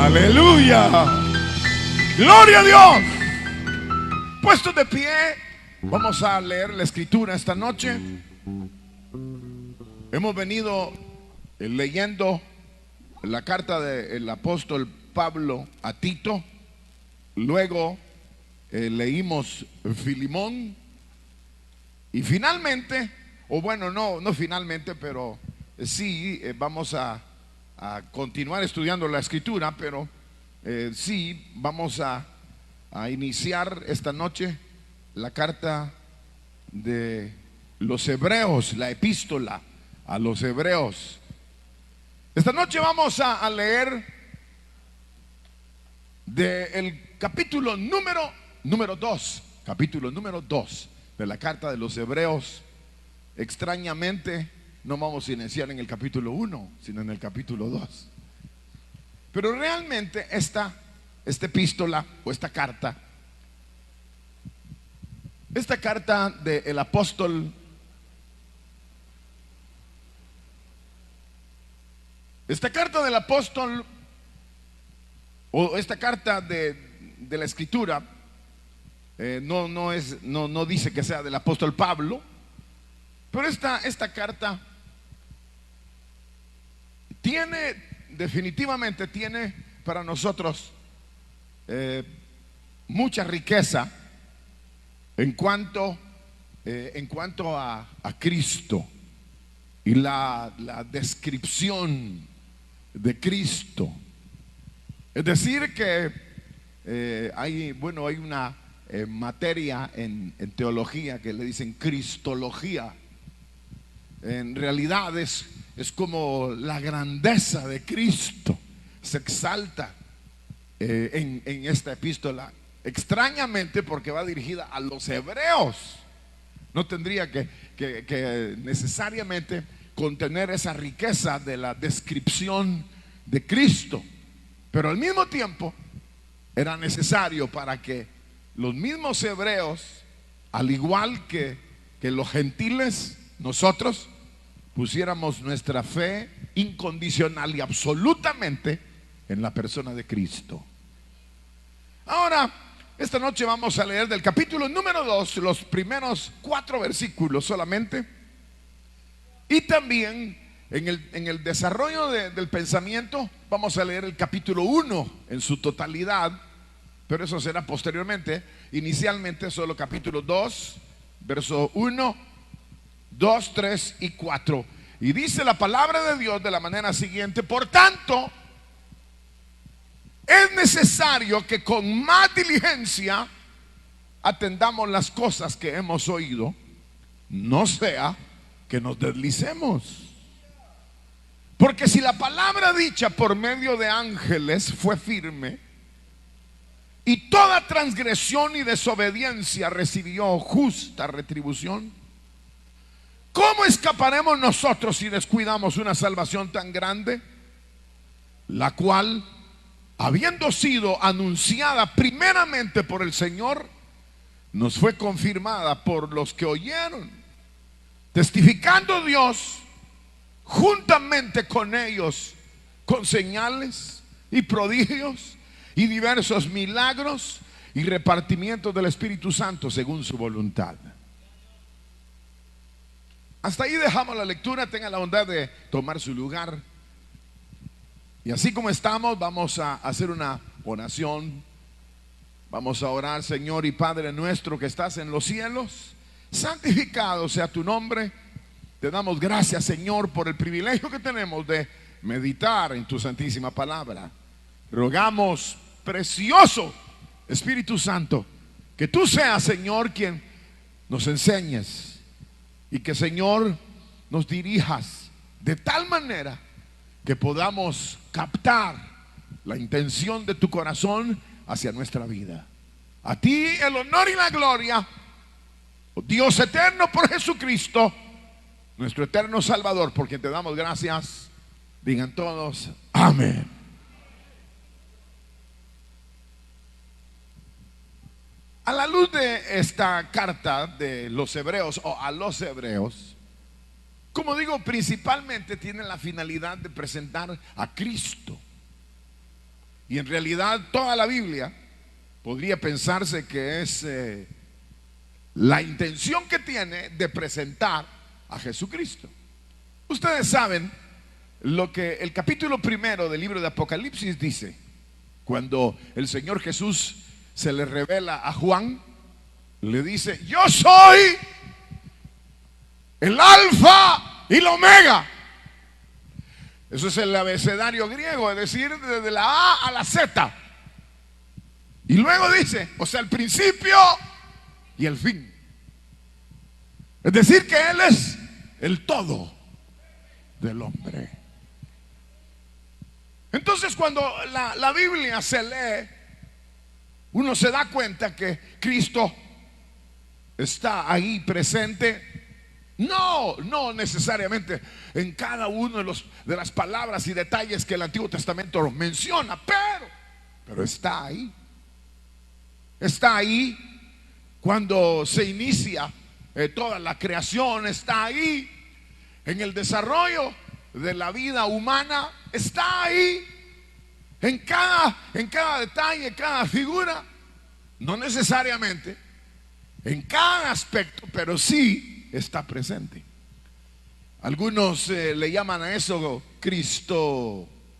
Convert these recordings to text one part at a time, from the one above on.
Aleluya. Gloria a Dios. Puestos de pie, vamos a leer la escritura esta noche. Hemos venido leyendo la carta del apóstol Pablo a Tito. Luego leímos Filemón. Y finalmente, o bueno, no finalmente, pero sí, vamos a continuar estudiando la escritura, pero sí, vamos a iniciar esta noche la carta de los hebreos, la epístola a los hebreos. Esta noche vamos a leer del capítulo número 2, capítulo número 2 de la carta de los hebreos. Extrañamente no vamos a iniciar en el capítulo 1, sino en el capítulo 2. Pero realmente esta epístola o esta carta del apóstol, esta carta del apóstol o esta carta de la escritura no dice que sea del apóstol Pablo, pero esta carta definitivamente tiene para nosotros mucha riqueza en cuanto a Cristo y la descripción de Cristo. Es decir que hay una materia en teología que le dicen cristología. En realidad es como la grandeza de Cristo se exalta en esta epístola, extrañamente porque va dirigida a los hebreos. No tendría que necesariamente contener esa riqueza de la descripción de Cristo, pero al mismo tiempo era necesario para que los mismos hebreos, al igual que los gentiles, nosotros pusiéramos nuestra fe incondicional y absolutamente en la persona de Cristo. Ahora, esta noche vamos a leer del capítulo número 2, los primeros 4 versículos solamente. Y también en el desarrollo del pensamiento vamos a leer el capítulo 1 en su totalidad, pero eso será posteriormente. Inicialmente solo capítulo 2, verso 1, 2, 3 y 4. Y dice la palabra de Dios de la manera siguiente: por tanto, es necesario que con más diligencia atendamos las cosas que hemos oído, no sea que nos deslicemos. Porque si la palabra dicha por medio de ángeles fue firme, y toda transgresión y desobediencia recibió justa retribución, ¿cómo escaparemos nosotros si descuidamos una salvación tan grande, la cual, habiendo sido anunciada primeramente por el Señor, nos fue confirmada por los que oyeron, testificando Dios juntamente con ellos con señales y prodigios y diversos milagros y repartimientos del Espíritu Santo según su voluntad? Hasta ahí dejamos la lectura. Tenga la bondad de tomar su lugar. Y así como estamos, vamos a hacer una oración. Vamos a orar. Señor y Padre nuestro que estás en los cielos, santificado sea tu nombre. Te damos gracias, Señor, por el privilegio que tenemos de meditar en tu santísima palabra. Rogamos, precioso Espíritu Santo, que tú seas, Señor, quien nos enseñes, y que, Señor, nos dirijas de tal manera que podamos captar la intención de tu corazón hacia nuestra vida. A ti el honor y la gloria, oh Dios eterno, por Jesucristo, nuestro eterno Salvador, por quien te damos gracias. Digan todos, amén. A la luz de esta carta de los hebreos o a los hebreos, como digo, principalmente tiene la finalidad de presentar a Cristo. Y en realidad toda la Biblia podría pensarse que es la intención que tiene de presentar a Jesucristo. Ustedes saben lo que el capítulo 1 del libro de Apocalipsis dice. Cuando el Señor Jesús se le revela a Juan, le dice: yo soy el alfa y la omega. Eso es el abecedario griego, es decir, desde la A a la Z. Y luego dice, o sea, el principio y el fin. Es decir, que Él es el todo del hombre. Entonces, cuando la Biblia se lee, uno se da cuenta que Cristo está ahí presente. No necesariamente en cada uno de las palabras y detalles que el Antiguo Testamento menciona, pero está ahí. Está ahí cuando se inicia toda la creación, está ahí en el desarrollo de la vida humana, está ahí en cada detalle, en cada figura. No necesariamente en cada aspecto, pero sí está presente. Algunos le llaman a eso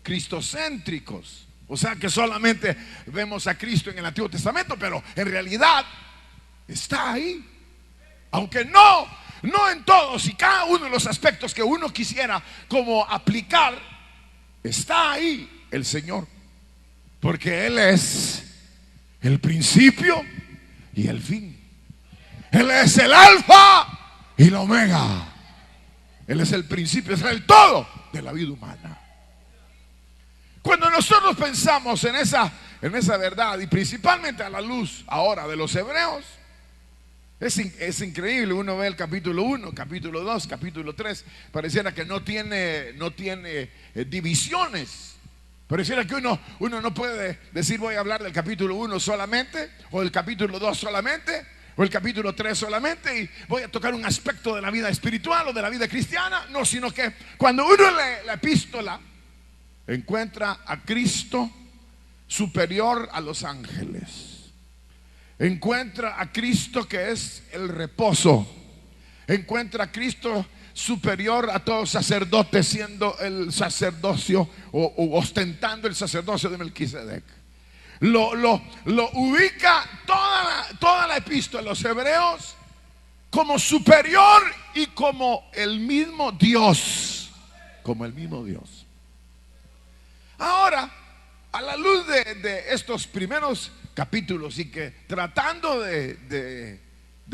cristocéntricos, o sea que solamente vemos a Cristo en el Antiguo Testamento, pero en realidad está ahí, aunque no en todos y cada uno de los aspectos que uno quisiera como aplicar. Está ahí el Señor, porque Él es el principio y el fin. Él es el alfa y la omega. Él es el principio, es el todo de la vida humana. Cuando nosotros pensamos en esa verdad, y principalmente a la luz ahora de los hebreos, es increíble. Uno ve el capítulo 1, capítulo 2, capítulo 3, pareciera que no tiene divisiones. Pareciera que uno no puede decir: voy a hablar del capítulo 1 solamente, o del capítulo 2 solamente, o el capítulo 3 solamente, y voy a tocar un aspecto de la vida espiritual o de la vida cristiana. No, sino que cuando uno lee la epístola, encuentra a Cristo superior a los ángeles. Encuentra a Cristo que es el reposo. Encuentra a Cristo superior a todos los sacerdotes, siendo el sacerdocio o ostentando el sacerdocio de Melquisedec. Lo ubica toda la epístola de los hebreos como superior y como el mismo Dios. Como el mismo Dios. Ahora, a la luz de estos primeros capítulos, y que tratando de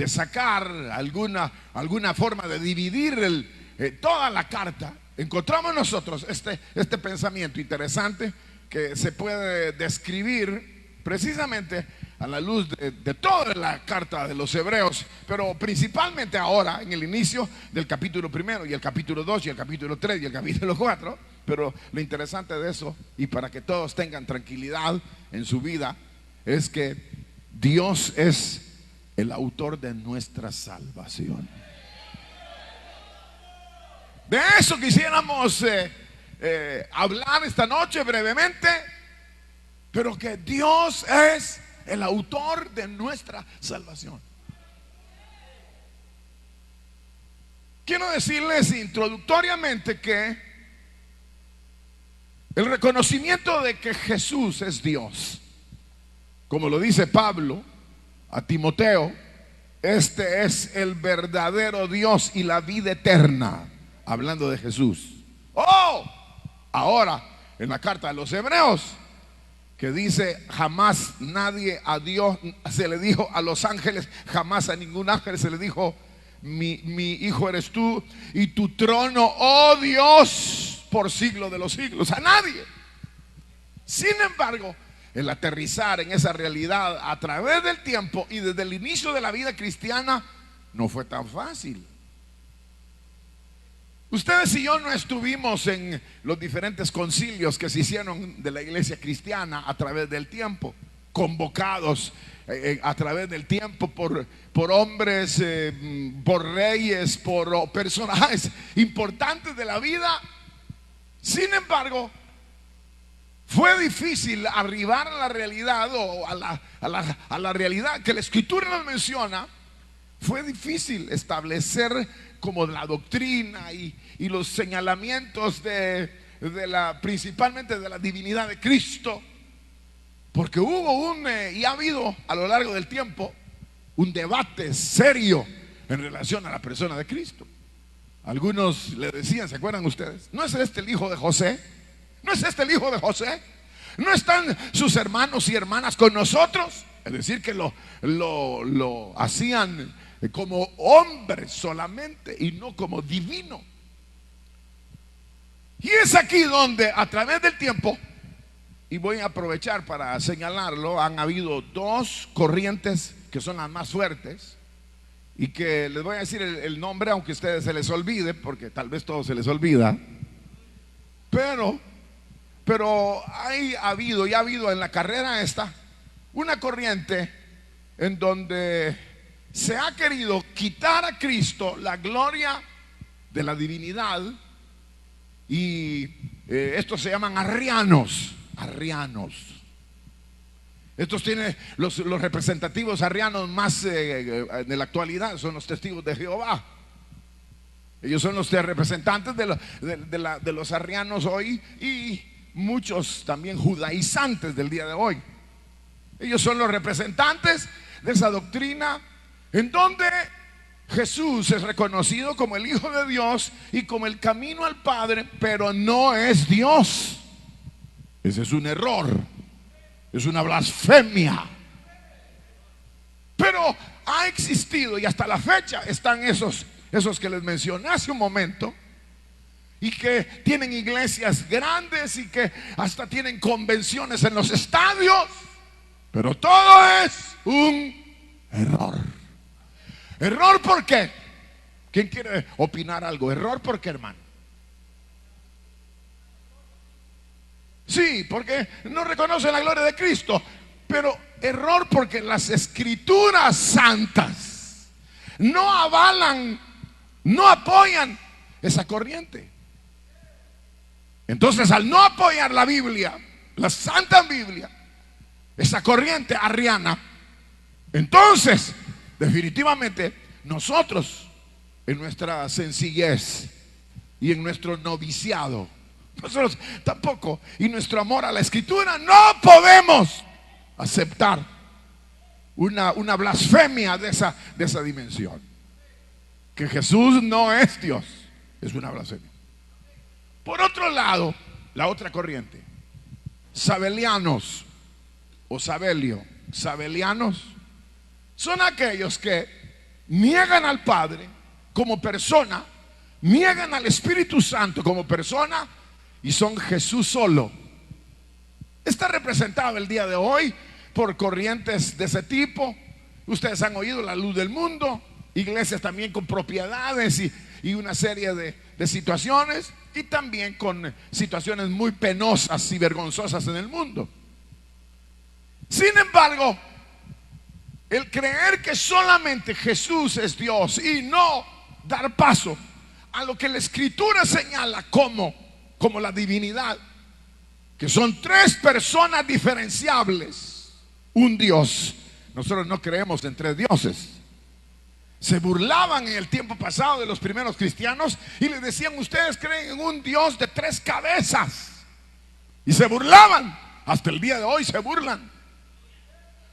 sacar alguna forma de dividir toda la carta, encontramos nosotros este pensamiento interesante que se puede describir precisamente a la luz de toda la carta de los hebreos, pero principalmente ahora en el inicio del capítulo 1 y el capítulo 2 y el capítulo 3 y el capítulo 4. Pero lo interesante de eso, y para que todos tengan tranquilidad en su vida, es que Dios es el autor de nuestra salvación. De eso quisiéramos hablar esta noche brevemente, pero que Dios es el autor de nuestra salvación. Quiero decirles introductoriamente que el reconocimiento de que Jesús es Dios, como lo dice Pablo a Timoteo, este es el verdadero Dios y la vida eterna, hablando de Jesús. Ahora en la carta de los hebreos, que dice: jamás nadie a Dios se le dijo a los ángeles, jamás a ningún ángel se le dijo: mi hijo eres tú y tu trono, oh Dios, por siglo de los siglos. A nadie. Sin embargo, el aterrizar en esa realidad a través del tiempo y desde el inicio de la vida cristiana no fue tan fácil. Ustedes y yo no estuvimos en los diferentes concilios que se hicieron de la iglesia cristiana a través del tiempo, convocados a través del tiempo por hombres, por reyes, por personajes importantes de la vida. Sin embargo, Fue difícil arribar a la realidad o a la realidad que la Escritura nos menciona. Fue difícil establecer como la doctrina y los señalamientos principalmente de la divinidad de Cristo, porque hubo y ha habido a lo largo del tiempo un debate serio en relación a la persona de Cristo. Algunos le decían, ¿se acuerdan ustedes? ¿No es este el hijo de José? ¿No es este el hijo de José? ¿No están sus hermanos y hermanas con nosotros? Es decir, que lo hacían como hombre solamente y no como divino. Y es aquí donde a través del tiempo, y voy a aprovechar para señalarlo, han habido dos corrientes que son las más fuertes, y que les voy a decir el nombre, aunque a ustedes se les olvide, porque tal vez todo se les olvida. Pero ha habido en la carrera esta una corriente en donde se ha querido quitar a Cristo la gloria de la divinidad, y estos se llaman arrianos. Estos tienen los representativos arrianos más de la actualidad son los testigos de Jehová. Ellos son los representantes de los arrianos hoy, y muchos también judaizantes del día de hoy. Ellos son los representantes de esa doctrina en donde Jesús es reconocido como el Hijo de Dios y como el camino al Padre, pero no es Dios. Ese es un error, es una blasfemia. Pero ha existido, y hasta la fecha están esos que les mencioné hace un momento, y que tienen iglesias grandes y que hasta tienen convenciones en los estadios. Pero todo es un error. ¿Error por qué? ¿Quién quiere opinar algo? ¿Error por qué, hermano? Sí, porque no reconocen la gloria de Cristo. Pero error porque las escrituras santas no avalan, no apoyan esa corriente. Entonces, al no apoyar la Biblia, la Santa Biblia, esa corriente arriana, entonces definitivamente nosotros, en nuestra sencillez y en nuestro noviciado, nosotros tampoco, y nuestro amor a la Escritura, no podemos aceptar una blasfemia de esa dimensión. Que Jesús no es Dios, es una blasfemia. Por otro lado, la otra corriente, sabelianos o sabelianos, son aquellos que niegan al Padre como persona, niegan al Espíritu Santo como persona, y son Jesús solo. Está representado el día de hoy por corrientes de ese tipo. Ustedes han oído la luz del mundo, iglesias también con propiedades y una serie de situaciones, y también con situaciones muy penosas y vergonzosas en el mundo. Sin embargo, el creer que solamente Jesús es Dios y no dar paso a lo que la Escritura señala como la divinidad, que son tres personas diferenciables, un Dios. Nosotros no creemos en tres dioses. Se burlaban en el tiempo pasado de los primeros cristianos y les decían: ustedes creen en un Dios de tres cabezas. Y se burlaban, hasta el día de hoy se burlan.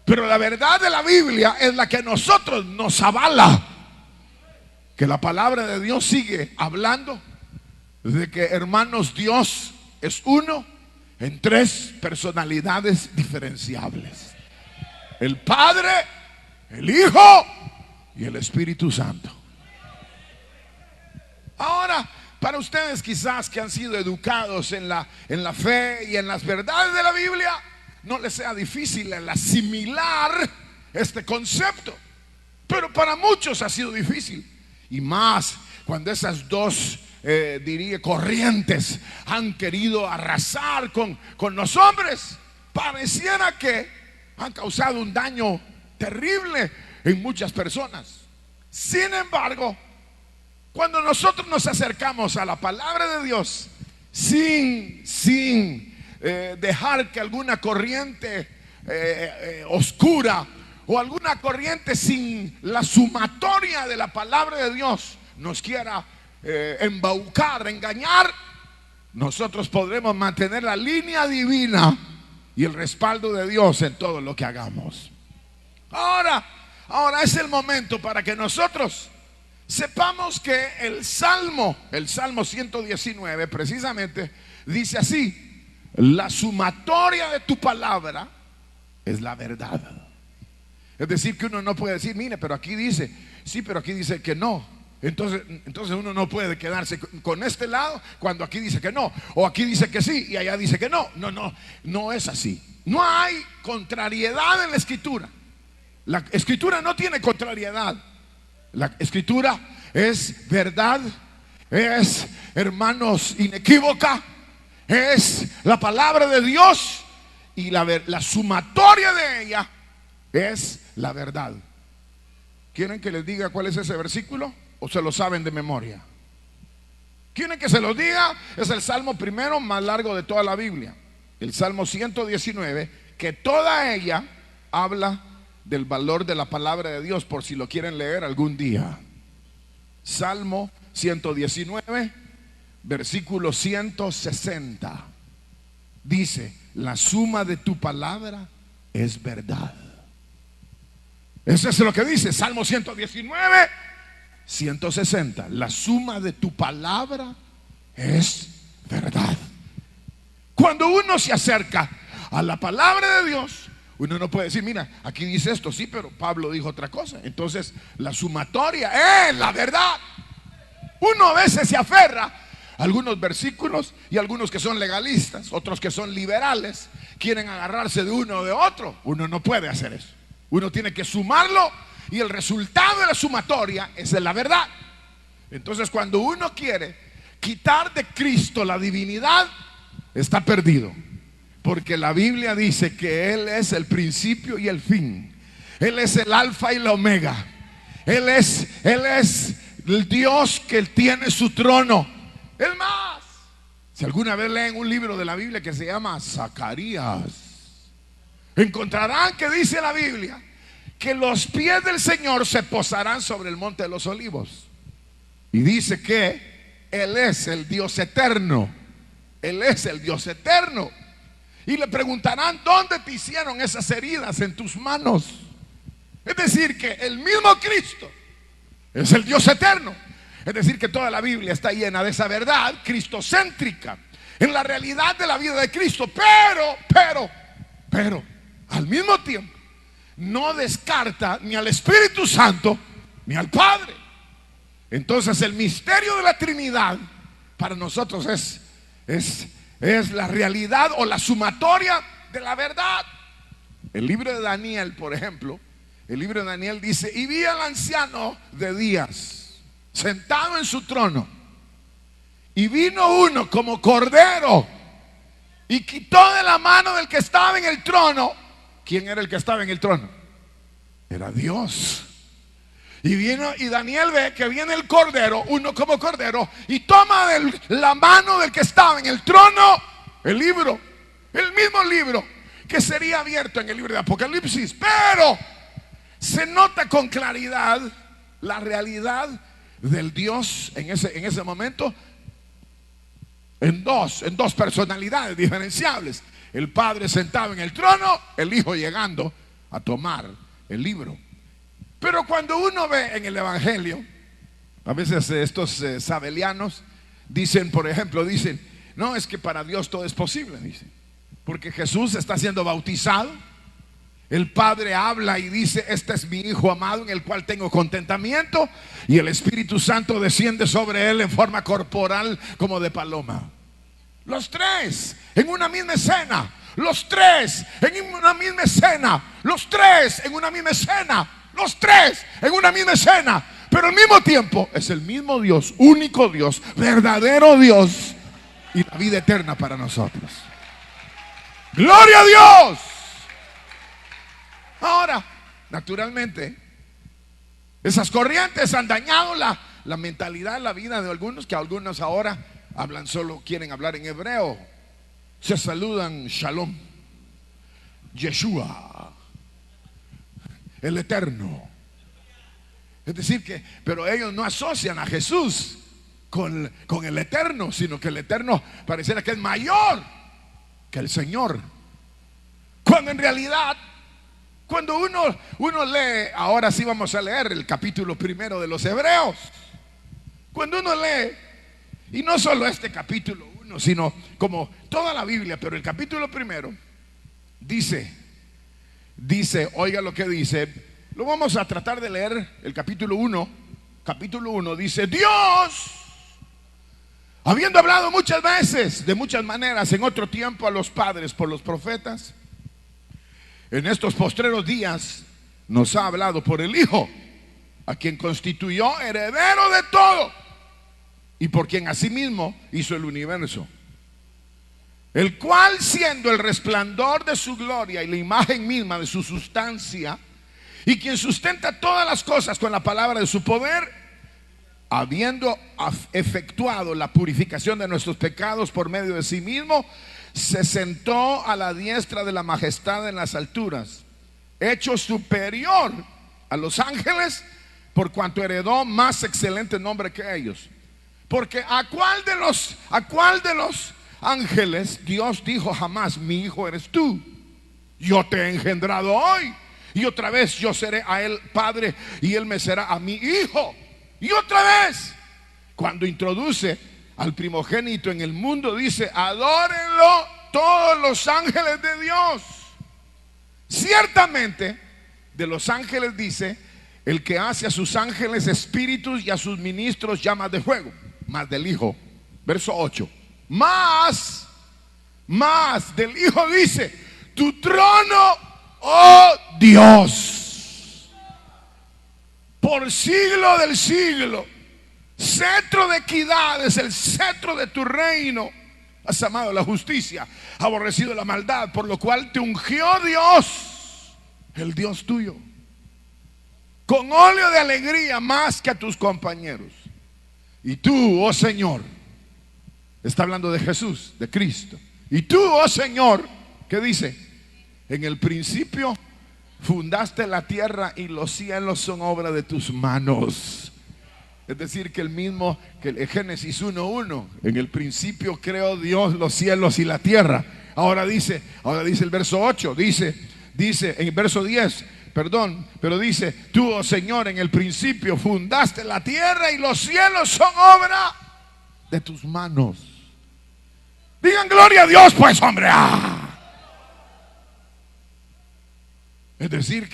Pero la verdad de la Biblia es la que a nosotros nos avala, que la palabra de Dios sigue hablando de que, hermanos, Dios es uno en tres personalidades diferenciables: el Padre, el Hijo y el Espíritu Santo. Ahora, para ustedes quizás que han sido educados en la fe y en las verdades de la Biblia, no les sea difícil el asimilar este concepto. Pero para muchos ha sido difícil, y más cuando esas dos corrientes han querido arrasar con los hombres. Pareciera que han causado un daño terrible en muchas personas. Sin embargo, cuando nosotros nos acercamos a la palabra de Dios sin dejar que alguna corriente oscura o alguna corriente sin la sumatoria de la palabra de Dios nos quiera embaucar, engañar, nosotros podremos mantener la línea divina y el respaldo de Dios en todo lo que hagamos. Ahora es el momento para que nosotros sepamos que el Salmo 119 precisamente dice así: la sumatoria de tu palabra es la verdad. Es decir, que uno no puede decir, mire, pero aquí dice, sí, pero aquí dice que no. Entonces uno no puede quedarse con este lado cuando aquí dice que no, o aquí dice que sí y allá dice que no. No es así. No hay contrariedad en la escritura. La escritura no tiene contrariedad. La escritura es verdad, es, hermanos, inequívoca, es la palabra de Dios, y la sumatoria de ella es la verdad. ¿Quieren que les diga cuál es ese versículo? ¿O se lo saben de memoria? ¿Quieren que se los diga? Es el salmo primero más largo de toda la Biblia, el Salmo 119, que toda ella habla del valor de la palabra de Dios, por si lo quieren leer algún día. Salmo 119, versículo 160. Dice: la suma de tu palabra es verdad. Eso es lo que dice Salmo 119, 160. La suma de tu palabra es verdad. Cuando uno se acerca a la palabra de Dios, uno no puede decir, mira, aquí dice esto, sí, pero Pablo dijo otra cosa. Entonces la sumatoria es la verdad. Uno a veces se aferra a algunos versículos, y algunos que son legalistas, otros que son liberales, quieren agarrarse de uno o de otro. Uno no puede hacer eso. Uno tiene que sumarlo, y el resultado de la sumatoria es la verdad. Entonces, cuando uno quiere quitar de Cristo la divinidad, está perdido. Porque la Biblia dice que Él es el principio y el fin. Él es el alfa y la omega. Él es el Dios que tiene su trono. Es más, si alguna vez leen un libro de la Biblia que se llama Zacarías, encontrarán que dice la Biblia que los pies del Señor se posarán sobre el monte de los olivos. Y dice que Él es el Dios eterno. Él es el Dios eterno. Y le preguntarán, ¿dónde te hicieron esas heridas en tus manos? Es decir, que el mismo Cristo es el Dios eterno. Es decir, que toda la Biblia está llena de esa verdad cristocéntrica, en la realidad de la vida de Cristo. Pero al mismo tiempo no descarta ni al Espíritu Santo ni al Padre. Entonces el misterio de la Trinidad para nosotros es la realidad o la sumatoria de la verdad. El libro de Daniel, por ejemplo, el libro de Daniel dice: y vi al anciano de días sentado en su trono, y vino uno como cordero y quitó de la mano del que estaba en el trono. ¿Quién era el que estaba en el trono? Era Dios. Y Daniel ve que viene el cordero, uno como cordero, y toma de la mano del que estaba en el trono el libro, el mismo libro que sería abierto en el libro de Apocalipsis. Pero se nota con claridad la realidad del Dios en ese momento en dos personalidades diferenciables: el Padre sentado en el trono, el Hijo llegando a tomar el libro. Pero cuando uno ve en el Evangelio, a veces estos sabelianos dicen, por ejemplo, no, es que para Dios todo es posible, dicen, porque Jesús está siendo bautizado, el Padre habla y dice: este es mi Hijo amado en el cual tengo contentamiento, y el Espíritu Santo desciende sobre él en forma corporal como de paloma. Los tres en una misma escena, los tres en una misma escena, los tres en una misma escena, los tres en una misma escena, pero al mismo tiempo es el mismo Dios, único Dios, verdadero Dios, y la vida eterna para nosotros. ¡Gloria a Dios! Ahora, naturalmente, esas corrientes han dañado la mentalidad, la vida de algunos, que algunos ahora quieren hablar en hebreo. se saludan Shalom, Yeshua, el Eterno. Es decir que, pero ellos no asocian a Jesús con el Eterno, sino que el Eterno pareciera que es mayor que el Señor. Cuando en realidad, cuando uno lee, ahora sí vamos a leer el capítulo 1 de los Hebreos. Cuando uno lee, y no solo este capítulo 1, sino como toda la Biblia, pero el capítulo 1 dice, oiga lo que dice. Lo vamos a tratar de leer. El capítulo 1 dice: Dios, habiendo hablado muchas veces, de muchas maneras, en otro tiempo a los padres por los profetas, en estos postreros días nos ha hablado por el Hijo, a quien constituyó heredero de todo y por quien asimismo hizo el universo, el cual, siendo el resplandor de su gloria y la imagen misma de su sustancia, y quien sustenta todas las cosas con la palabra de su poder, habiendo efectuado la purificación de nuestros pecados por medio de sí mismo, se sentó a la diestra de la majestad en las alturas, hecho superior a los ángeles, por cuanto heredó más excelente nombre que ellos. Porque ¿a cuál de los ángeles Dios dijo jamás: mi hijo eres tú, yo te he engendrado hoy, y otra vez yo seré a él padre y él me será a mi hijo? Y otra vez, cuando introduce al primogénito en el mundo, dice: adórenlo todos los ángeles de Dios. Ciertamente, de los ángeles dice: el que hace a sus ángeles espíritus y a sus ministros llamas de fuego. Más del Hijo, verso 8, más del Hijo dice: tu trono, oh Dios, por siglo del siglo, cetro de equidad es el cetro de tu reino. Has amado la justicia, aborrecido la maldad, por lo cual te ungió Dios, el Dios tuyo, con óleo de alegría más que a tus compañeros. Y tú, oh Señor, está hablando de Jesús, de Cristo. Y tú, oh Señor, ¿qué dice? En el principio fundaste la tierra y los cielos son obra de tus manos. Es decir, que el mismo, que el Génesis 1:1, en el principio creó Dios los cielos y la tierra. Ahora dice el verso 8, dice en el verso 10, perdón, pero dice: tú, oh Señor, en el principio fundaste la tierra y los cielos son obra de tus manos. Digan gloria a Dios, pues, hombre. Es decir,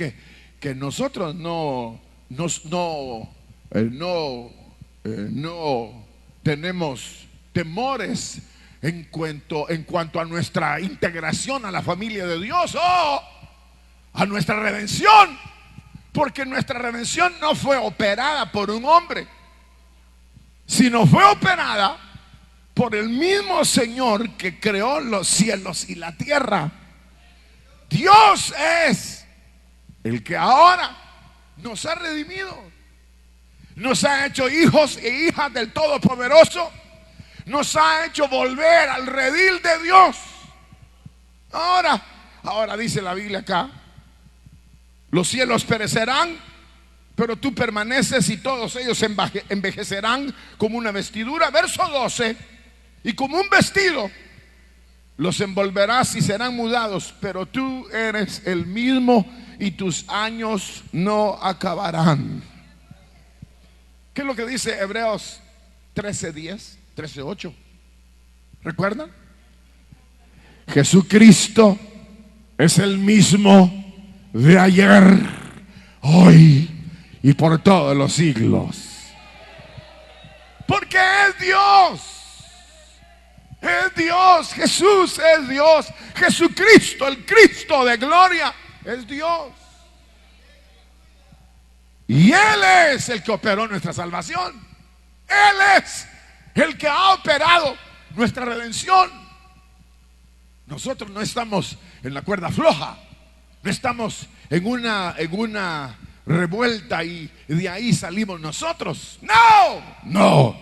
que nosotros no tenemos temores en cuanto a nuestra integración a la familia de Dios o a nuestra redención, porque nuestra redención no fue operada por un hombre, sino fue operada por el mismo Señor que creó los cielos y la tierra. Dios es el que ahora nos ha redimido, nos ha hecho hijos e hijas del Todopoderoso, nos ha hecho volver al redil de Dios. Ahora dice la Biblia acá: los cielos perecerán, pero tú permaneces, y todos ellos envejecerán como una vestidura. Verso 12: y como un vestido los envolverás y serán mudados, pero tú eres el mismo y tus años no acabarán. ¿Qué es lo que dice Hebreos 13:10, 13:8? ¿Recuerdan? Jesucristo es el mismo de ayer, hoy y por todos los siglos. Porque es Dios. Es Dios. Jesús es Dios. Jesucristo, el Cristo de gloria, es Dios. Y Él es el que operó nuestra salvación. Él es el que ha operado nuestra redención. Nosotros no estamos en la cuerda floja, no estamos en una revuelta y de ahí salimos nosotros. No.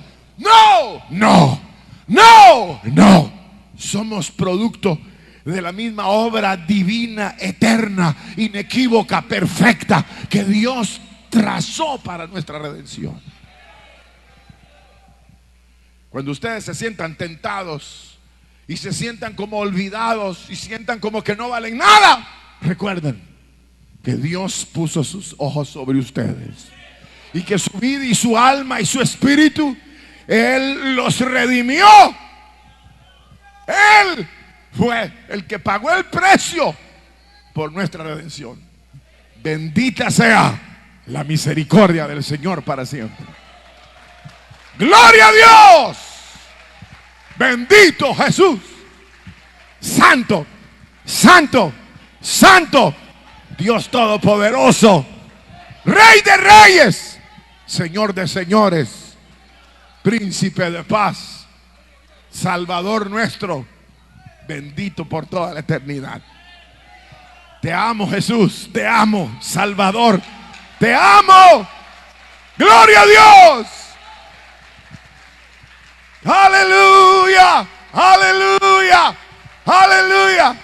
somos producto de la misma obra divina, eterna, inequívoca, perfecta que Dios trazó para nuestra redención. Cuando ustedes se sientan tentados y se sientan como olvidados y sientan como que no valen nada, recuerden que Dios puso sus ojos sobre ustedes y que su vida y su alma y su espíritu, Él los redimió. Él fue el que pagó el precio por nuestra redención. Bendita sea la misericordia del Señor para siempre. Gloria a Dios. Bendito Jesús. Santo, santo, santo, Dios todopoderoso, Rey de reyes, Señor de señores, Príncipe de paz, Salvador nuestro, bendito por toda la eternidad. Te amo, Jesús, te amo, Salvador, te amo. Gloria a Dios. Aleluya, aleluya, aleluya.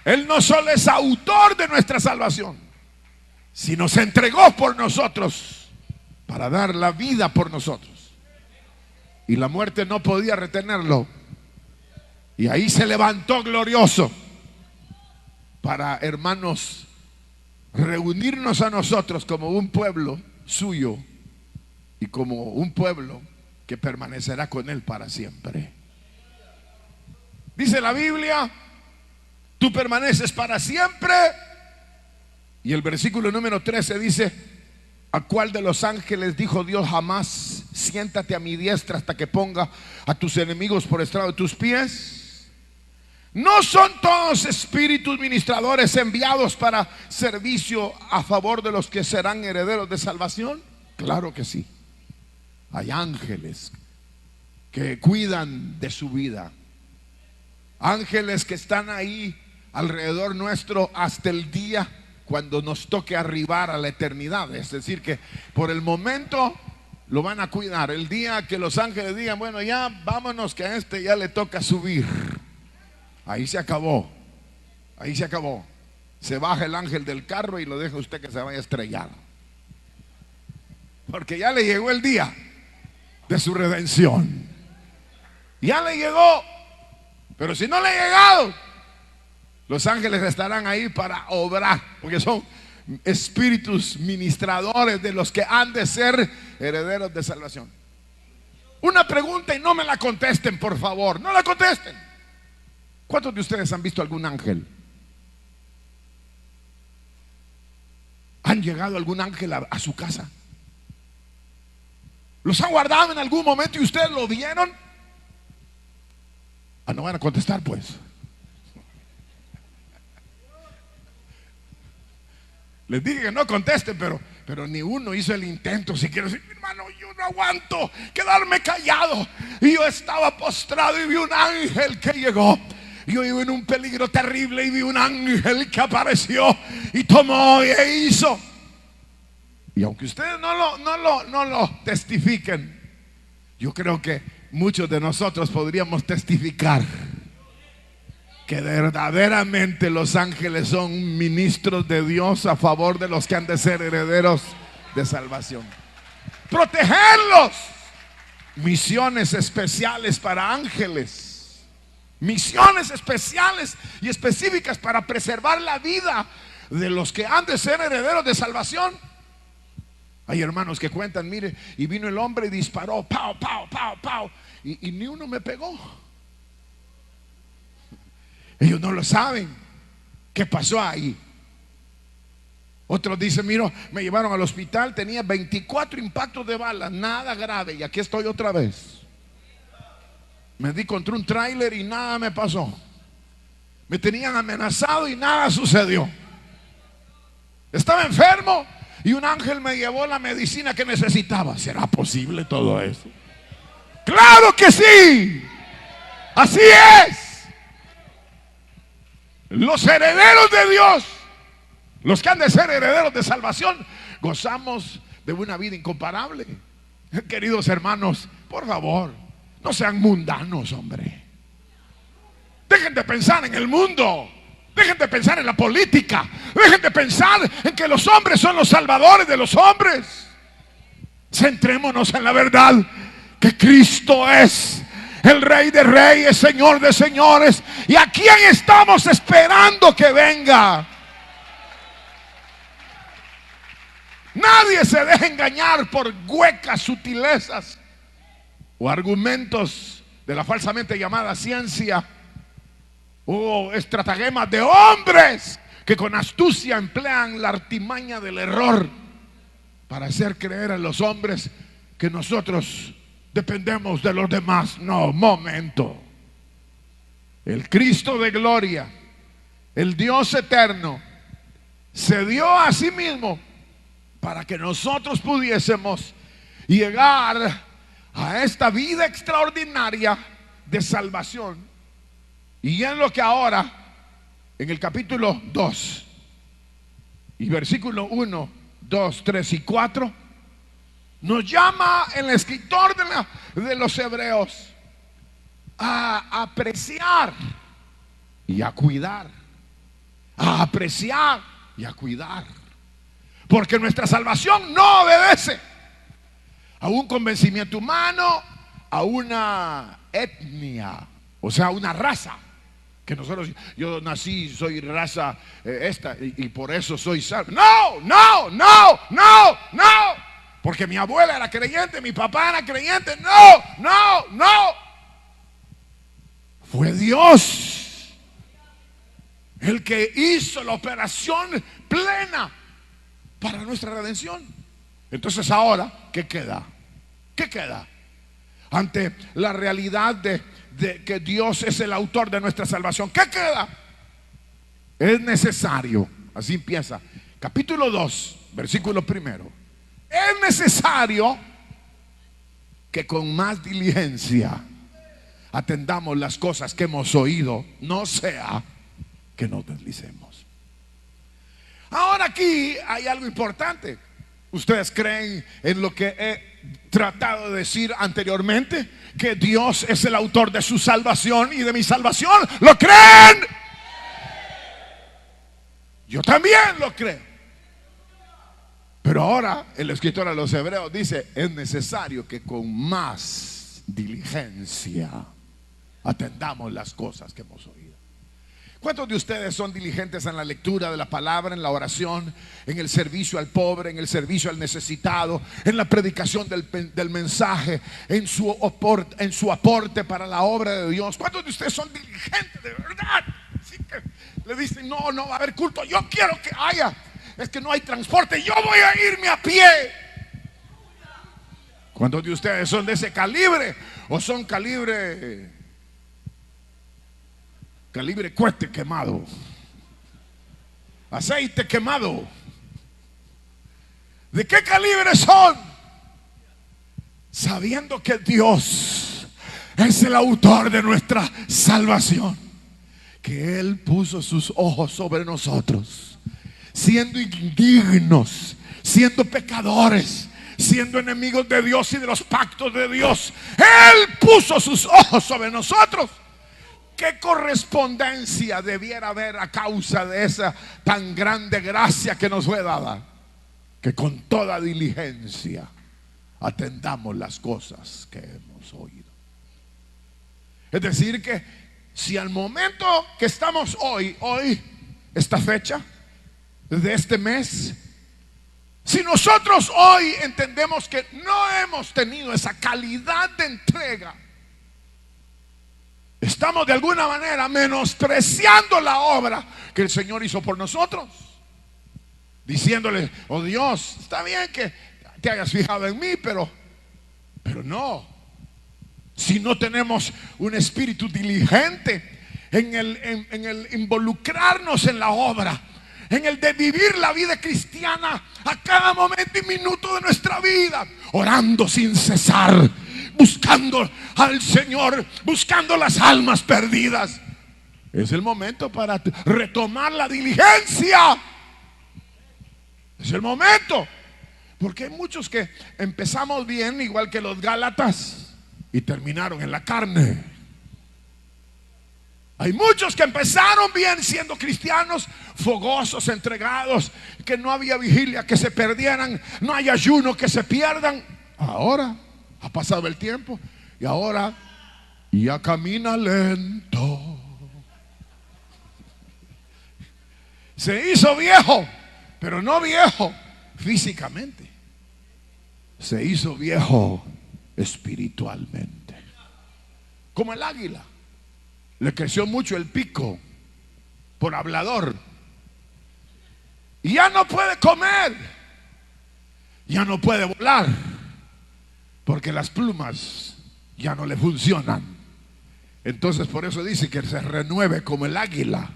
Él no solo es autor de nuestra salvación, sino se entregó por nosotros para dar la vida por nosotros. Y la muerte no podía retenerlo. Y ahí se levantó glorioso para, hermanos, reunirnos a nosotros como un pueblo suyo y como un pueblo que permanecerá con Él para siempre. Dice la Biblia, tú permaneces para siempre. Y el versículo número 13 dice, ¿a cuál de los ángeles dijo Dios jamás, siéntate a mi diestra hasta que ponga a tus enemigos por estrado de tus pies? ¿No son todos espíritus ministradores enviados para servicio a favor de los que serán herederos de salvación? Claro que sí. Hay ángeles que cuidan de su vida, ángeles que están ahí alrededor nuestro hasta el día cuando nos toque arribar a la eternidad. Es decir, que por el momento lo van a cuidar. El día que los ángeles digan, bueno, ya vámonos, que a este ya le toca subir, ahí se acabó. Ahí se acabó. Se baja el ángel del carro y lo deja usted que se vaya a estrellar, porque ya le llegó el día de su redención. Ya le llegó. Pero si no le ha llegado, los ángeles estarán ahí para obrar, porque son espíritus ministradores de los que han de ser herederos de salvación. Una pregunta y no me la contesten, por favor. No la contesten. ¿Cuántos de ustedes han visto algún ángel? ¿Han llegado algún ángel a su casa? ¿Los han guardado en algún momento y ustedes lo vieron? Ah, no van a contestar, pues. Les dije que no contesten, pero ni uno hizo el intento. Si quiero decir, hermano, yo no aguanto quedarme callado. Y yo estaba postrado y vi un ángel que llegó. Yo iba en un peligro terrible y vi un ángel que apareció y tomó e hizo. Y aunque ustedes no lo testifiquen, yo creo que muchos de nosotros podríamos testificar que verdaderamente los ángeles son ministros de Dios a favor de los que han de ser herederos de salvación. Protegerlos. Misiones especiales para ángeles. Misiones especiales y específicas para preservar la vida de los que han de ser herederos de salvación. Hay hermanos que cuentan, mire, y vino el hombre y disparó, pau, pau, pau, pau, y ni uno me pegó. Ellos no lo saben. ¿Qué pasó ahí? Otros dicen, mira, me llevaron al hospital, tenía 24 impactos de bala, nada grave, y aquí estoy otra vez. Me di contra un tráiler y nada me pasó. Me tenían amenazado y nada sucedió. Estaba enfermo y un ángel me llevó la medicina que necesitaba. ¿Será posible todo eso? ¡Claro que sí! Así es. Los herederos de Dios, los que han de ser herederos de salvación, gozamos de una vida incomparable. Queridos hermanos, por favor, No sean mundanos, hombre. Dejen de pensar en el mundo. Dejen de pensar en la política. Dejen de pensar en que los hombres son los salvadores de los hombres. Centrémonos en la verdad, que Cristo es el Rey de Reyes, Señor de Señores, y a quien estamos esperando que venga. Nadie se deje engañar por huecas sutilezas o argumentos de la falsamente llamada ciencia, o estratagemas de hombres que con astucia emplean la artimaña del error para hacer creer a los hombres que nosotros dependemos de los demás. No, momento. El Cristo de gloria, el Dios eterno, se dio a sí mismo para que nosotros pudiésemos llegar a esta vida extraordinaria de salvación. Y en lo que ahora, en el capítulo 2 y versículo 1, 2, 3 y 4, nos llama el escritor de los Hebreos a apreciar y a cuidar. A apreciar y a cuidar. Porque nuestra salvación no obedece a un convencimiento humano, a una etnia, o sea, a una raza. Que nosotros, yo nací, soy raza esta, y por eso soy salvo. No, no, no, no, no. Porque mi abuela era creyente, mi papá era creyente. No, no, no. Fue Dios el que hizo la operación plena para nuestra redención. Entonces ahora, ¿qué queda? ¿Qué queda? Ante la realidad de que Dios es el autor de nuestra salvación, ¿qué queda? Es necesario, así empieza, capítulo 2, versículo 1. Es necesario que con más diligencia atendamos las cosas que hemos oído, no sea que nos deslicemos. Ahora aquí hay algo importante. ¿Ustedes creen en lo que he tratado de decir anteriormente? Que Dios es el autor de su salvación y de mi salvación. ¿Lo creen? Yo también lo creo. Pero ahora el escritor a los Hebreos dice: es necesario que con más diligencia atendamos las cosas que hemos oído. ¿Cuántos de ustedes son diligentes en la lectura de la palabra, en la oración, en el servicio al pobre, en el servicio al necesitado, en la predicación del mensaje, en su aporte para la obra de Dios? ¿Cuántos de ustedes son diligentes de verdad? Así que le dicen: no, no va a haber culto, yo quiero que haya, es que no hay transporte, yo voy a irme a pie. ¿Cuántos de ustedes son de ese calibre? ¿O son calibre cohete quemado, aceite quemado? ¿De qué calibre son? Sabiendo que Dios es el autor de nuestra salvación, que Él puso sus ojos sobre nosotros, siendo indignos, siendo pecadores, siendo enemigos de Dios y de los pactos de Dios. Él puso sus ojos sobre nosotros. ¿Qué correspondencia debiera haber a causa de esa tan grande gracia que nos fue dada? Que con toda diligencia atendamos las cosas que hemos oído. Es decir, que si al momento que estamos hoy, esta fecha de este mes, si nosotros hoy entendemos que no hemos tenido esa calidad de entrega, estamos de alguna manera menospreciando la obra que el Señor hizo por nosotros, diciéndole: oh Dios, está bien que te hayas fijado en mí, pero no. Si no tenemos un espíritu diligente en el involucrarnos en la obra, en el de vivir la vida cristiana a cada momento y minuto de nuestra vida, orando sin cesar, buscando al Señor, buscando las almas perdidas, es el momento para retomar la diligencia. Es el momento. Porque hay muchos que empezamos bien, igual que los Gálatas, y terminaron en la carne. Hay muchos que empezaron bien siendo cristianos, fogosos, entregados, que no había vigilia, que se perdieran, no hay ayuno, que se pierdan. Ahora ha pasado el tiempo y ahora ya camina lento. Se hizo viejo, pero no viejo físicamente. Se hizo viejo espiritualmente. Como el águila. Le creció mucho el pico por hablador. Y ya no puede comer. Ya no puede volar. Porque las plumas ya no le funcionan. Entonces por eso dice que se renueve como el águila.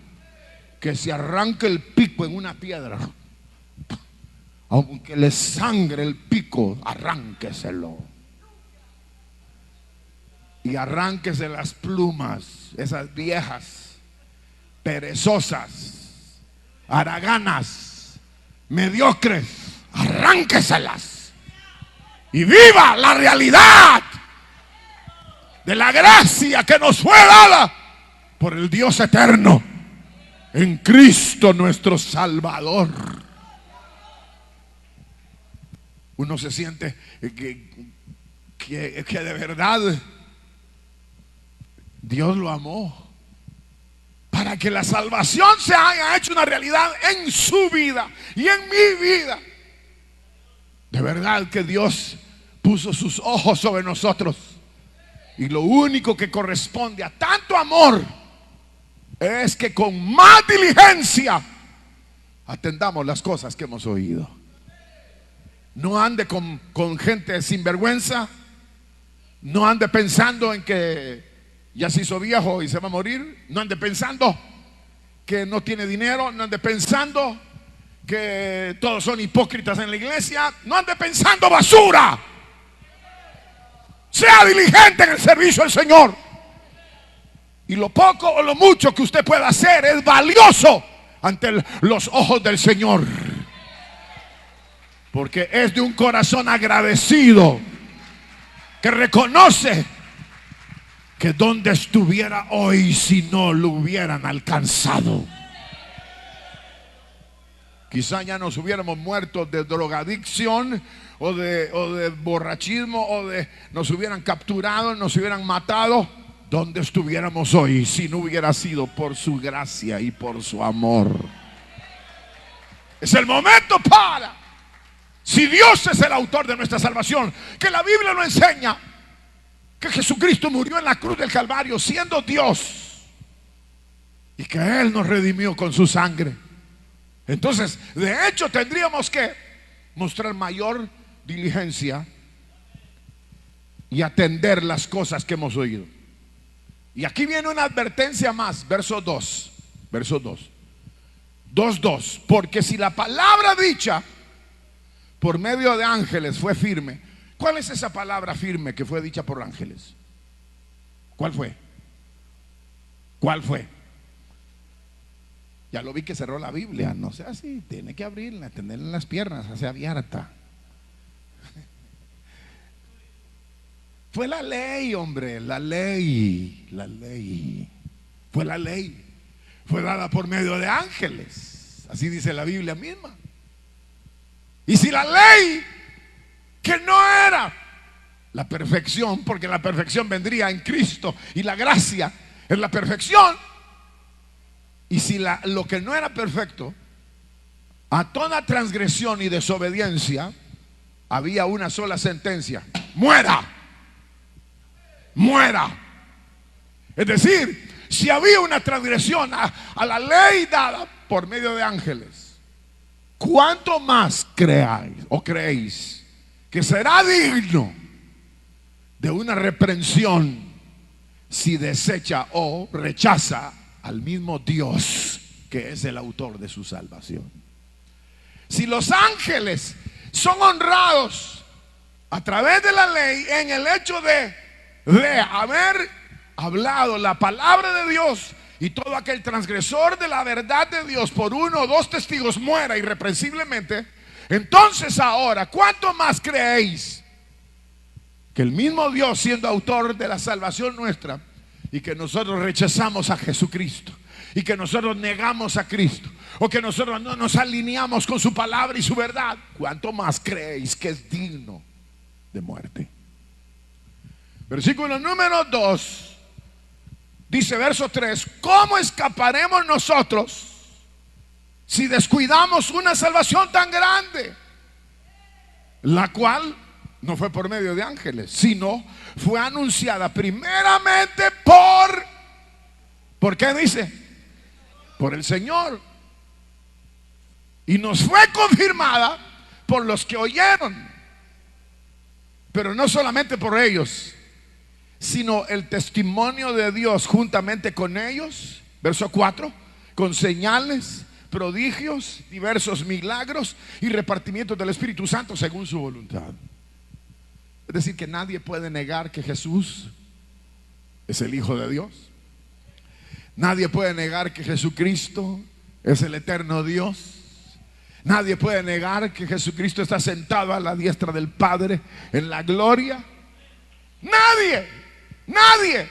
Que se arranque el pico en una piedra. Aunque le sangre el pico, arránqueselo. Y arránquese las plumas, esas viejas, perezosas, haraganas, mediocres, arránqueselas. Y viva la realidad de la gracia que nos fue dada por el Dios eterno en Cristo nuestro Salvador. Uno se siente que de verdad Dios lo amó para que la salvación se haya hecho una realidad en su vida y en mi vida. De verdad que Dios puso sus ojos sobre nosotros, y lo único que corresponde a tanto amor es que con más diligencia atendamos las cosas que hemos oído. No ande con gente sinvergüenza. No ande pensando en que ya se hizo viejo y se va a morir. No ande pensando que no tiene dinero. No ande pensando que todos son hipócritas en la iglesia. No ande pensando basura. Sea diligente en el servicio al Señor. Y lo poco o lo mucho que usted pueda hacer es valioso ante los ojos del Señor. Porque es de un corazón agradecido que reconoce que donde estuviera hoy si no lo hubieran alcanzado. Quizá ya nos hubiéramos muerto de drogadicción o de borrachismo, o nos hubieran capturado, nos hubieran matado. Donde estuviéramos hoy si no hubiera sido por su gracia y por su amor. Es el momento para, si Dios es el autor de nuestra salvación, que la Biblia nos enseña que Jesucristo murió en la cruz del Calvario siendo Dios, y que Él nos redimió con su sangre. Entonces, de hecho, tendríamos que mostrar mayor diligencia y atender las cosas que hemos oído. Y aquí viene una advertencia más, verso 2. 2:2. Porque si la palabra dicha por medio de ángeles fue firme. ¿Cuál es esa palabra firme que fue dicha por ángeles? ¿Cuál fue? ¿Cuál fue? Ya lo vi que cerró la Biblia. No sea así, tiene que abrirla, tenerla en las piernas, hacia abierta. Fue la ley, hombre, la ley. Fue la ley. Fue dada por medio de ángeles. Así dice la Biblia misma. Y si la ley, que no era la perfección, porque la perfección vendría en Cristo y la gracia es la perfección. Y si lo que no era perfecto, a toda transgresión y desobediencia había una sola sentencia: muera. Muera. Es decir, si había una transgresión a la ley dada por medio de ángeles, ¿cuánto más creéis que será digno de una reprensión si desecha o rechaza al mismo Dios que es el autor de su salvación? Si los ángeles son honrados a través de la ley en el hecho de haber hablado la palabra de Dios, y todo aquel transgresor de la verdad de Dios por uno o dos testigos muera irreprensiblemente, entonces ahora, ¿cuánto más creéis que el mismo Dios, siendo autor de la salvación nuestra, y que nosotros rechazamos a Jesucristo, y que nosotros negamos a Cristo, o que nosotros no nos alineamos con su palabra y su verdad, ¿cuánto más creéis que es digno de muerte? Versículo número 2 dice, verso 3: ¿cómo escaparemos nosotros si descuidamos una salvación tan grande, la cual no fue por medio de ángeles, sino fue anunciada primeramente ¿por qué dice? Por el Señor, y nos fue confirmada por los que oyeron, pero no solamente por ellos, sino el testimonio de Dios juntamente con ellos, verso 4, con señales, prodigios, diversos milagros y repartimientos del Espíritu Santo según su voluntad. Es decir, que nadie puede negar que Jesús es el Hijo de Dios. Nadie puede negar que Jesucristo es el eterno Dios. Nadie puede negar que Jesucristo está sentado a la diestra del Padre en la gloria. Nadie.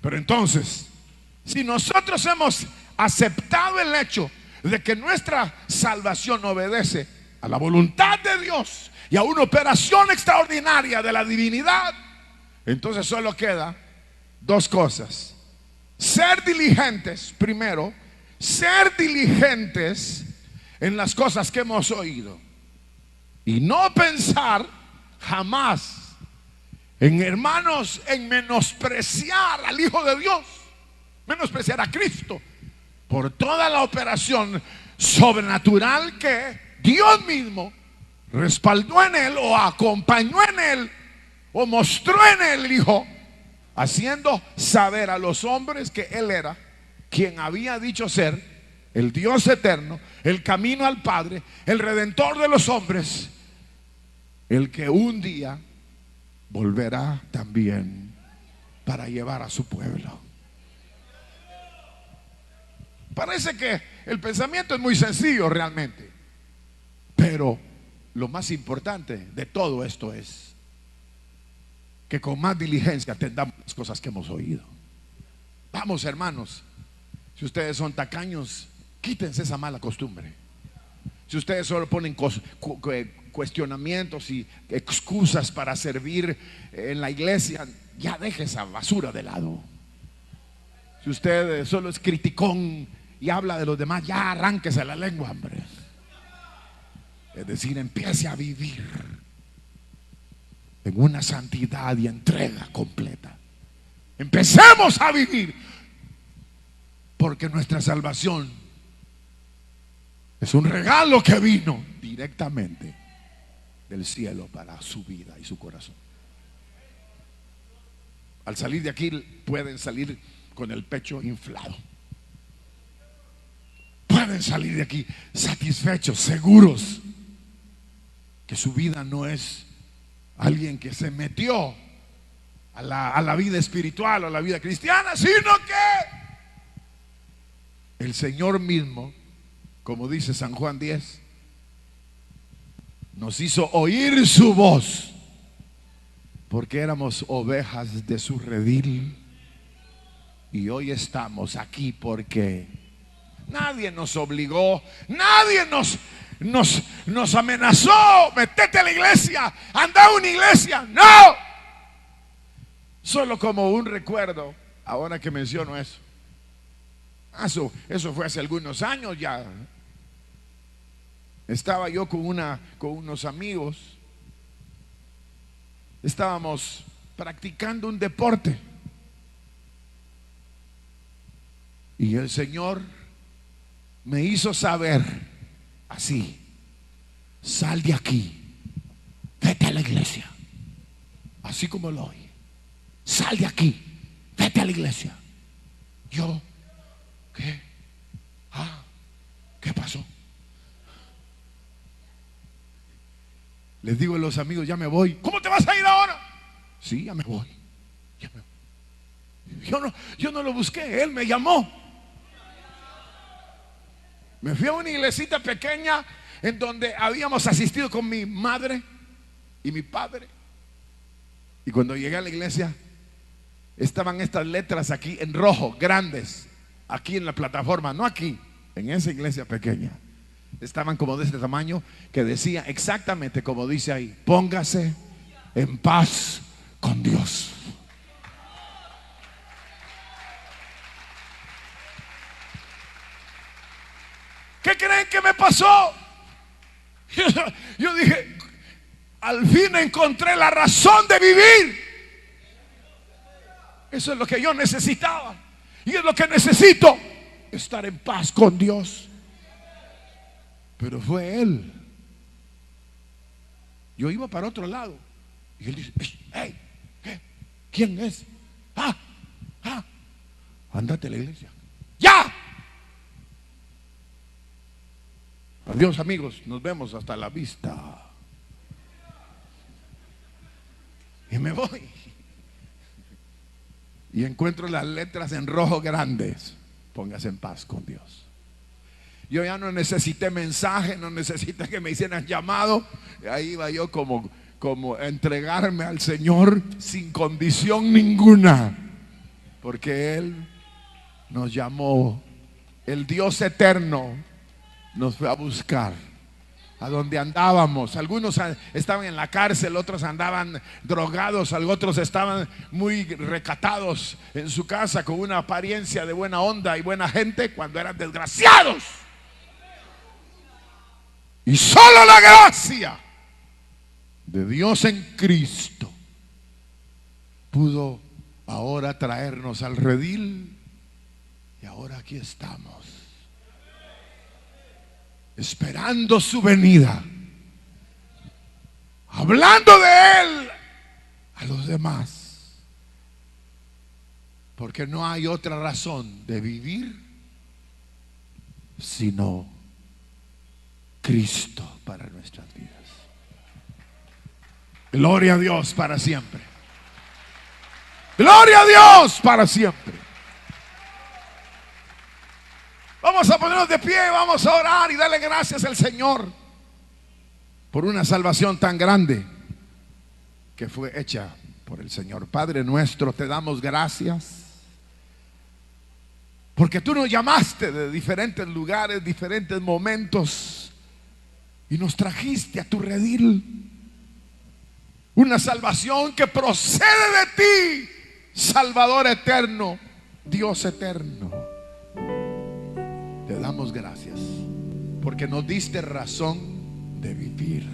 Pero entonces, si nosotros hemos aceptado el hecho de que nuestra salvación obedece a la voluntad de Dios y a una operación extraordinaria de la divinidad, entonces solo queda dos cosas: ser diligentes, primero, ser diligentes en las cosas que hemos oído, y no pensar jamás en, hermanos, en menospreciar al Hijo de Dios, menospreciar a Cristo por toda la operación sobrenatural que Dios mismo respaldó en él, o acompañó en él, o mostró en él el Hijo, haciendo saber a los hombres que él era quien había dicho ser el Dios eterno, el camino al Padre, el redentor de los hombres, el que un día volverá también para llevar a su pueblo. Parece que el pensamiento es muy sencillo realmente, pero lo más importante de todo esto es que con más diligencia atendamos las cosas que hemos oído. Vamos, hermanos, si ustedes son tacaños, quítense esa mala costumbre. Si ustedes solo ponen cuestionamientos y excusas para servir en la iglesia, ya deje esa basura de lado. Si usted solo es criticón y habla de los demás, ya arránquese la lengua, hombre. Es decir, empiece a vivir en una santidad y entrega completa. Empecemos a vivir, porque nuestra salvación es un regalo que vino directamente del cielo para su vida y su corazón. Al salir de aquí pueden salir con el pecho inflado. Pueden salir de aquí satisfechos, seguros que su vida no es alguien que se metió a la vida espiritual o a la vida cristiana, sino que el Señor mismo, como dice San Juan 10, nos hizo oír su voz, porque éramos ovejas de su redil. Y hoy estamos aquí porque nadie nos obligó, nadie nos amenazó: metete a la iglesia, anda a una iglesia. No, solo como un recuerdo, ahora que menciono eso. Eso fue hace algunos años ya. Estaba yo con unos amigos. Estábamos practicando un deporte y el Señor me hizo saber así: sal de aquí, vete a la iglesia. Así como lo oí: sal de aquí, vete a la iglesia. Yo, ¿qué? ¿Qué pasó? Les digo a los amigos: ya me voy. ¿Cómo te vas a ir ahora? Sí, ya me voy. Yo no lo busqué, él me llamó. Me fui a una iglesita pequeña en donde habíamos asistido con mi madre y mi padre. Y cuando llegué a la iglesia, estaban estas letras aquí en rojo, grandes, aquí en la plataforma, no aquí, en esa iglesia pequeña. Estaban como de este tamaño, que decía exactamente como dice ahí: póngase en paz con Dios. ¿Qué creen que me pasó? Yo dije, al fin encontré la razón de vivir. Eso es lo que yo necesitaba. Y es lo que necesito, estar en paz con Dios. Pero fue Él. Yo iba para otro lado. Y Él dice: hey, ¿qué? ¿Quién es? Andate a la iglesia. ¡Ya! Adiós, amigos, nos vemos hasta la vista. Y me voy. Y encuentro las letras en rojo grandes: póngase en paz con Dios. Yo ya no necesité mensaje, no necesité que me hicieran llamado. Ahí iba yo como a entregarme al Señor sin condición ninguna, porque Él nos llamó. El Dios eterno nos fue a buscar a donde andábamos. Algunos estaban en la cárcel, otros andaban drogados, otros estaban muy recatados en su casa con una apariencia de buena onda y buena gente, cuando eran desgraciados. Y solo la gracia de Dios en Cristo pudo ahora traernos al redil. Y ahora aquí estamos, esperando su venida, hablando de Él a los demás, porque no hay otra razón de vivir sino Cristo para nuestras vidas. Gloria a Dios para siempre. Gloria a Dios para siempre. Vamos a ponernos de pie, vamos a orar y darle gracias al Señor por una salvación tan grande que fue hecha por el Señor. Padre nuestro, te damos gracias porque tú nos llamaste de diferentes lugares, diferentes momentos, y nos trajiste a tu redil. Una salvación que procede de ti, Salvador eterno, Dios eterno. Te damos gracias porque nos diste razón de vivir.